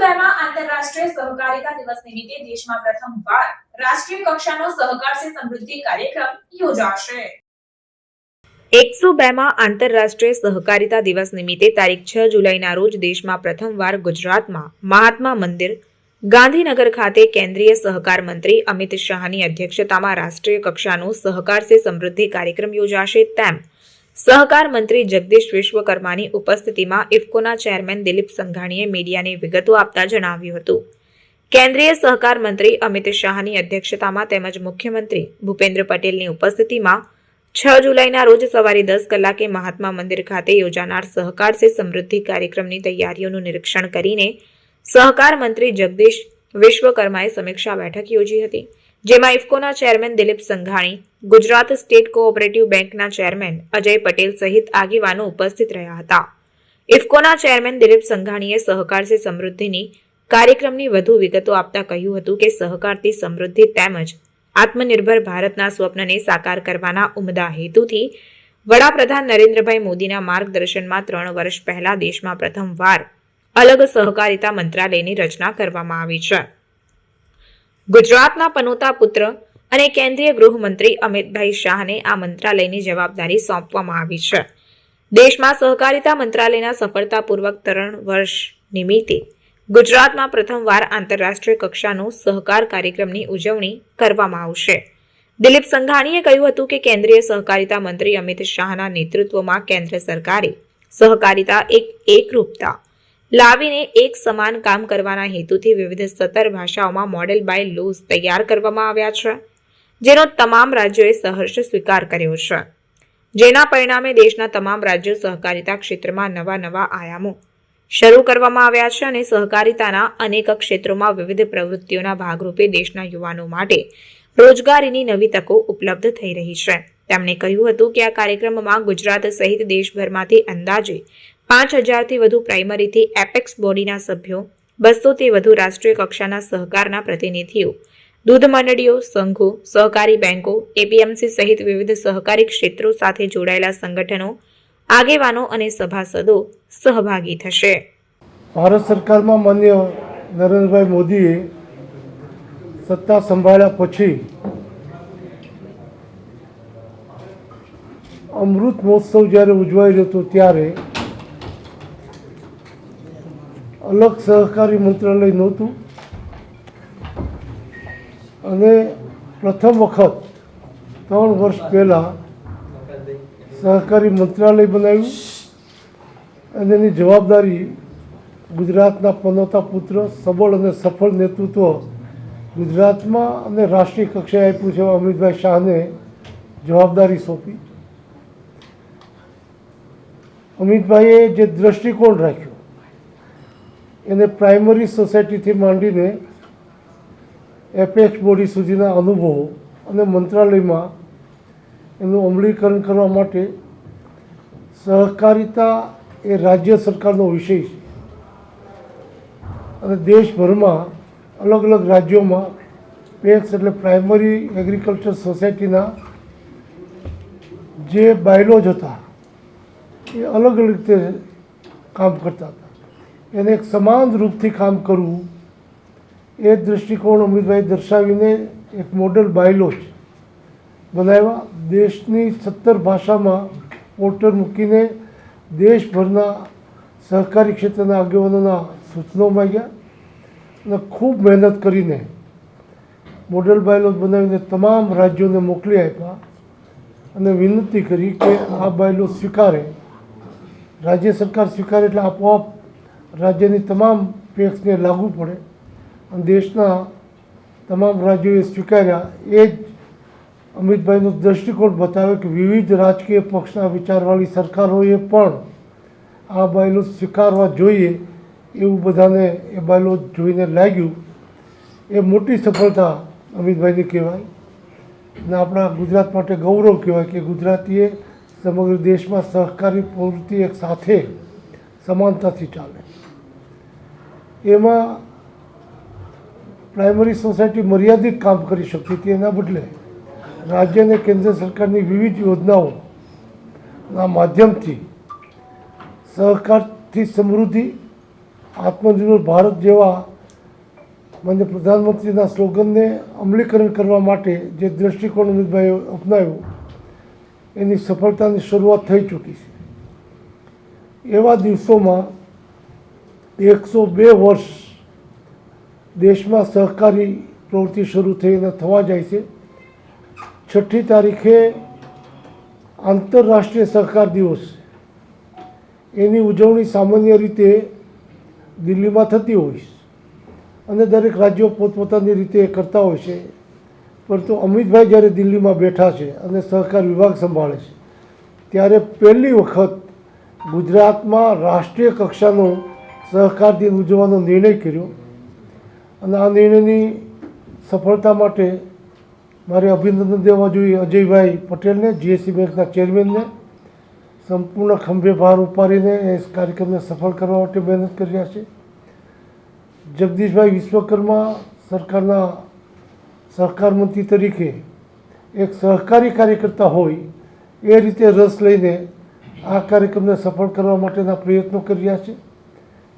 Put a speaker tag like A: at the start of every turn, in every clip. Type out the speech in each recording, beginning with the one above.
A: 102માં આંતરરાષ્ટ્રીય સહકારિતા દિવસ નિમિત્તે દેશમાં પ્રથમવાર રાષ્ટ્રીય કક્ષાનો સહકાર સે સમૃદ્ધિ કાર્યક્રમ યોજાશે। 102માં આંતરરાષ્ટ્રીય સહકારિતા દિવસ નિમિત્તે તારીખ 6 જુલાઈના રોજ દેશમાં પ્રથમવાર ગુજરાતમાં મહાત્મા મંદિર ગાંધીનગર ખાતે કેન્દ્રીય સહકાર મંત્રી અમિત શાહની અધ્યક્ષતામાં રાષ્ટ્રીય કક્ષાનો સહકાર સે સમૃદ્ધિ કાર્યક્રમ યોજાશે તેમ સહકાર મંત્રી જગદીશ વિશ્વકર્માની ઉપસ્થિતિમાં ઇફકોના ચેરમેન દિલીપ સંઘાણીએ મીડિયાને વિગતો આપતા જણાવ્યું હતું। કેન્દ્રીય સહકાર મંત્રી અમિત શાહની અધ્યક્ષતામાં તેમજ મુખ્યમંત્રી ભૂપેન્દ્ર પટેલની ઉપસ્થિતિમાં 6 જુલાઈના રોજ સવારે 10 કલાકે મહાત્મા મંદિર ખાતે યોજાનાર સહકાર સે સમૃદ્ધિ કાર્યક્રમની તૈયારીઓનું નિરીક્ષણ કરીને સહકાર મંત્રી જગદીશ વિશ્વકર્માએ સમીક્ષા બેઠક યોજી હતી, જેમાં ઇફકોના chairman Dilip Sanghani, Gujarat state cooperative બેંકના ચેરમેન અજય પટેલ સહિત આગેવાનો ઉપસ્થિત રહ્યા હતા। ઇફકોના ચેરમેન દિલીપ સંઘાણીએ સહકાર સે સમૃદ્ધિની કાર્યક્રમની વધુ વિગતો આપતા કહ્યું હતું કે સહકારથી સમૃદ્ધિ તેમજ આત્મનિર્ભર ભારતના સ્વપ્નને સાકાર કરવાના ઉમદા હેતુથી વડાપ્રધાન નરેન્દ્રભાઈ મોદીના માર્ગદર્શનમાં 3 વર્ષ પહેલા દેશમાં પ્રથમવાર અલગ સહકારિતા મંત્રાલયની રચના કરવામાં આવી છે। ગુજરાતના પનોતા પુત્ર અને કેન્દ્રીય ગૃહમંત્રી અમિતભાઈ શાહને આ મંત્રાલયની જવાબદારી સોંપવામાં આવી છે। દેશમાં સહકારિતા મંત્રાલયના સફળતાપૂર્વક 3 વર્ષ નિમિત્તે ગુજરાતમાં પ્રથમવાર આંતરરાષ્ટ્રીય કક્ષાનો સહકાર કાર્યક્રમની ઉજવણી કરવામાં આવશે। દિલીપ સંઘાણીએ કહ્યું હતું કે કેન્દ્રીય સહકારિતા મંત્રી અમિત શાહના નેતૃત્વમાં કેન્દ્ર સરકારે સહકારિતા એકરૂપતા લાવીને એક સમાન કામ કરવાના હેતુથી વિવિધ 17 ભાષાઓમાં મોડેલ બાય લોઝ તૈયાર કરવામાં આવ્યા છે, જેનો તમામ રાજ્યોએ સહર્ષ સ્વીકાર કર્યો છે, જેના પરિણામે દેશના તમામ રાજ્યો સહકારિતા ક્ષેત્રમાં નવા આયામો શરૂ કરવામાં આવ્યા છે અને સહકારિતાના અનેક ક્ષેત્રોમાં વિવિધ પ્રવૃત્તિઓના ભાગરૂપે દેશના યુવાનો માટે રોજગારીની નવી તકો ઉપલબ્ધ થઈ રહી છે। તેમણે કહ્યું હતું કે આ કાર્યક્રમમાં ગુજરાત સહિત દેશભરમાંથી અંદાજે 5000થી વધુ પ્રાઇમરીથી એપેક્સ બોડીના સભ્યો, 200થી વધુ રાષ્ટ્રીય કક્ષાના સહકારના પ્રતિનિધિઓ, દૂધ મંડળીઓ, સંઘો, સહકારી બેંકો, એપીએમસી સહિત વિવિધ સહકારી ક્ષેત્રો સાથે જોડાયેલા સંગઠનો, આગેવાનો અને સભાસદો સહભાગી થશે।
B: ભારત સરકારમાં માન્ય નરેન્દ્રભાઈ મોદીએ સત્તા સંભાળ્યા પછી અમૃત મહોત્સવ જ્યારે ઉજવાઈ રહ્યો હતો ત્યારે અલગ સહકારી મંત્રાલય નહોતું અને પ્રથમ વખત 3 વર્ષ પહેલાં સહકારી મંત્રાલય બનાવ્યું અને એની જવાબદારી ગુજરાતના પનોતા પુત્ર સબળ અને સફળ નેતૃત્વ ગુજરાતમાં અને રાષ્ટ્રીય કક્ષાએ આપ્યું છે અમિતભાઈ શાહને જવાબદારી સોંપી। અમિતભાઈએ જે દ્રષ્ટિકોણ રાખ્યો એને પ્રાઇમરી સોસાયટીથી માંડીને એપેક્સ બોડી સુધીના અનુભવો અને મંત્રાલયમાં એનું અમલીકરણ કરવા માટે સહકારિતા એ રાજ્ય સરકારનો વિષય છે અને દેશભરમાં અલગ અલગ રાજ્યોમાં પેક્સ એટલે પ્રાઇમરી એગ્રીકલ્ચર સોસાયટીના જે બાયલોજ હતા એ અલગ અલગ રીતે કામ કરતા હતા, એને એક સમાન રૂપથી કામ કરવું એ દૃષ્ટિકોણ અમિતભાઈ દર્શાવીને એક મોડલ બાયલોજ બનાવ્યા। દેશની 17 ભાષામાં પોર્ટલ મૂકીને દેશભરના સહકારી ક્ષેત્રના આગેવાનોના સૂચનો માંગ્યા અને ખૂબ મહેનત કરીને મોડલ બાયલોજ બનાવીને તમામ રાજ્યોને મોકલી આપ્યા અને વિનંતી કરી કે આ બાયલોજ સ્વીકારે। રાજ્ય સરકાર સ્વીકારે એટલે આપોઆપ રાજ્યની તમામ પેક્સને લાગુ પડે અને દેશના તમામ રાજ્યોએ સ્વીકાર્યા। એ જ અમિતભાઈનો દૃષ્ટિકોણ બતાવે કે વિવિધ રાજકીય પક્ષના વિચારવાળી સરકારોએ પણ આ બાયલોજ સ્વીકારવા જોઈએ એવું બધાને એ બાયલોજ જોઈને લાગ્યું। એ મોટી સફળતા અમિતભાઈની કહેવાય અને આપણા ગુજરાત માટે ગૌરવ કહેવાય કે ગુજરાતીએ સમગ્ર દેશમાં સહકારી પ્રવૃત્તિ એક સાથે સમાનતાથી ચાલે। એમાં પ્રાઇમરી સોસાયટી મર્યાદિત કામ કરી શકતી હતી, એના બદલે રાજ્ય અને કેન્દ્ર સરકારની વિવિધ યોજનાઓના માધ્યમથી સહકારથી સમૃદ્ધિ આત્મનિર્ભર ભારત જેવા માન્ય પ્રધાનમંત્રીના સ્લોગનને અમલીકરણ કરવા માટે જે દૃષ્ટિકોણ અમિતભાઈએ અપનાવ્યો એની સફળતાની શરૂઆત થઈ ચૂકી છે. એવા દિવસોમાં 102 વર્ષ દેશમાં સહકારી પ્રવૃત્તિ શરૂ થઈને થવા જાય છે. 6ઠી તારીખે આંતરરાષ્ટ્રીય સહકાર દિવસ છે. એની ઉજવણી સામાન્ય રીતે દિલ્હીમાં થતી હોય છે અને દરેક રાજ્યો પોતપોતાની રીતે કરતા હોય છે. પરંતુ અમિતભાઈ જ્યારે દિલ્હીમાં બેઠા છે અને સહકાર વિભાગ સંભાળે છે ત્યારે પહેલી વખત ગુજરાતમાં રાષ્ટ્રીય કક્ષાનો સહકાર દિન ઉજવવાનો નિર્ણય કર્યો અને આ નિર્ણયની સફળતા માટે મારે અભિનંદન દેવા જોઈએ અજયભાઈ પટેલને, જીએસસી બેંકના ચેરમેનને. સંપૂર્ણ ખંભે ભાર ઉપાડીને એ કાર્યક્રમને સફળ કરવા માટે મહેનત કરી રહ્યા છે. જગદીશભાઈ વિશ્વકર્મા સરકારના સહકાર મંત્રી તરીકે એક સહકારી કાર્યકર્તા હોય એ રીતે રસ લઈને આ કાર્યક્રમને સફળ કરવા માટેના પ્રયત્નો કરી રહ્યા છે.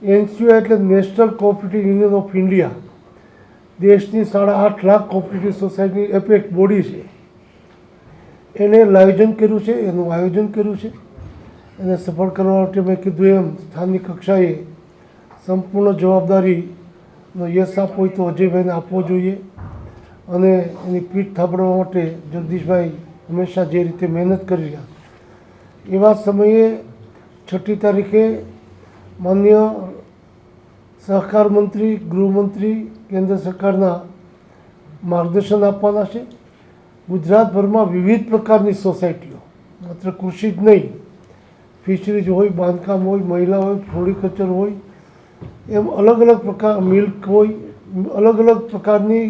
B: એનસીઓ એટલે national cooperative union of India, દેશની 8.5 લાખ કોઓપરેટિવ સોસાયટીની એપેક્સ બોડી છે. એને આયોજન કર્યું છે, એનું આયોજન કર્યું છે. એને સફળ કરવા માટે મેં કીધું એમ સ્થાનિક કક્ષાએ સંપૂર્ણ જવાબદારીનો યશ આપવો હોય તો અજયભાઈને આપવો જોઈએ અને એની પીઠ થાબડવા માટે જગદીશભાઈ હંમેશા જે રીતે મહેનત કરી રહ્યા એવા સમયે 6ઠી તારીખે માન્ય સહકાર મંત્રી, ગૃહમંત્રી કેન્દ્ર સરકારના માર્ગદર્શન આપવાના છે. ગુજરાતભરમાં વિવિધ પ્રકારની સોસાયટીઓ, માત્ર કૃષિ જ નહીં, ફિશરીઝ હોય, બાંધકામ હોય, મહિલા હોય, ફ્લોરિકલ્ચર હોય, એમ અલગ અલગ પ્રકાર, મિલ્ક હોય, અલગ અલગ પ્રકારની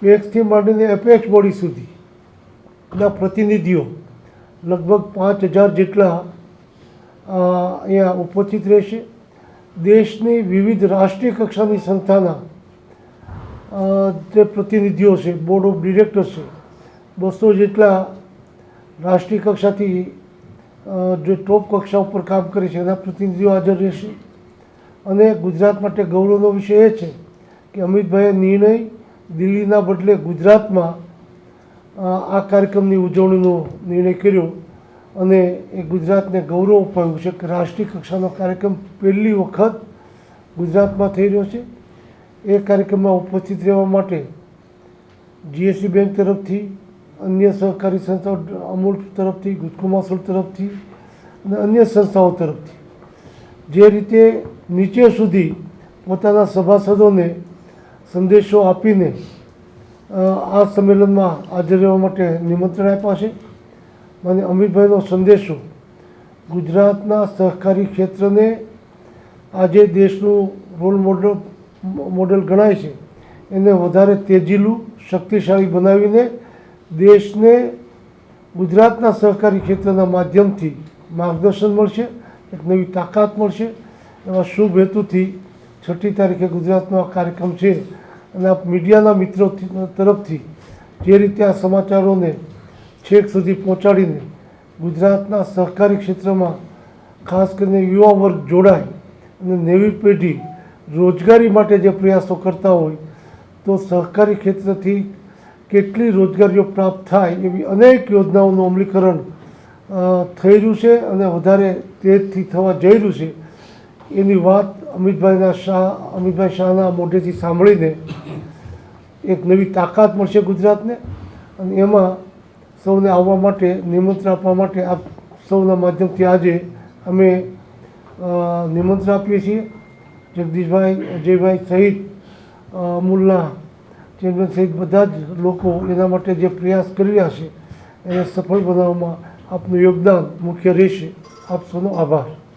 B: પેક્સથી માંડીને એપેક્સ બોડી સુધી ના પ્રતિનિધિઓ લગભગ 5000 જેટલા અહીંયા ઉપસ્થિત રહેશે. દેશની વિવિધ રાષ્ટ્રીય કક્ષાની સંસ્થાના જે પ્રતિનિધિઓ છે, બોર્ડ ઓફ ડિરેક્ટર્સ છે, 200 જેટલા રાષ્ટ્રીય કક્ષાથી જે ટોપ કક્ષા ઉપર કામ કરે છે એના પ્રતિનિધિઓ હાજર રહેશે. અને ગુજરાત માટે ગૌરવનો વિષય એ છે કે અમિતભાઈએ નિર્ણય દિલ્હીના બદલે ગુજરાતમાં આ કાર્યક્રમની ઉજવણીનો નિર્ણય કર્યો અને એ ગુજરાતને ગૌરવ અપાવ્યું છે કે રાષ્ટ્રીય કક્ષાનો કાર્યક્રમ પહેલી વખત ગુજરાતમાં થઈ રહ્યો છે. એ કાર્યક્રમમાં ઉપસ્થિત રહેવા માટે જીએસસી બેંક તરફથી, અન્ય સહકારી સંસ્થાઓ, અમૂલ તરફથી, ગુજકોમાસોલ તરફથી અને અન્ય સંસ્થાઓ તરફથી જે રીતે નીચે સુધી પોતાના સભાસદોને સંદેશો આપીને આ સંમેલનમાં હાજર રહેવા માટે નિમંત્રણ આપ્યા છે. મને અમિતભાઈનો સંદેશો ગુજરાતના સહકારી ક્ષેત્રને આજે દેશનું રોલ મોડલ ગણાય છે એને વધારે તેજીલું, શક્તિશાળી બનાવીને દેશને ગુજરાતના સહકારી ક્ષેત્રના માધ્યમથી માર્ગદર્શન મળશે, એક નવી તાકાત મળશે. એવા શુભ હેતુથી 6ઠી તારીખે ગુજરાતનો આ કાર્યક્રમ છે અને આપ મીડિયાના મિત્રો તરફથી જે રીતે આ સમાચારોને છેક સુધી પહોંચાડીને ગુજરાતના સહકારી ક્ષેત્રમાં ખાસ કરીને યુવા વર્ગ જોડાય અને નવી પેઢી રોજગારી માટે જે પ્રયાસો કરતા હોય તો સહકારી ક્ષેત્રથી કેટલી રોજગારીઓ પ્રાપ્ત થાય એવી અનેક યોજનાઓનું અમલીકરણ થઈ રહ્યું છે અને વધારે તેજથી થવા જઈ રહ્યું છે. એની વાત અમિતભાઈ શાહના મોઢેથી સાંભળીને એક નવી તાકાત મળશે ગુજરાતને અને એમાં સૌને આવવા માટે નિમંત્રણ આપવા માટે આપ સૌના માધ્યમથી આજે અમે નિમંત્રણ આપીએ છીએ. જગદીશભાઈ, અજયભાઈ સહિત અમૂલના ચેરમેન સહિત બધા જ લોકો એના માટે જે પ્રયાસ કરી રહ્યા છે એને સફળ બનાવવામાં આપનું યોગદાન મુખ્ય રહેશે. આપ સૌનો આભાર.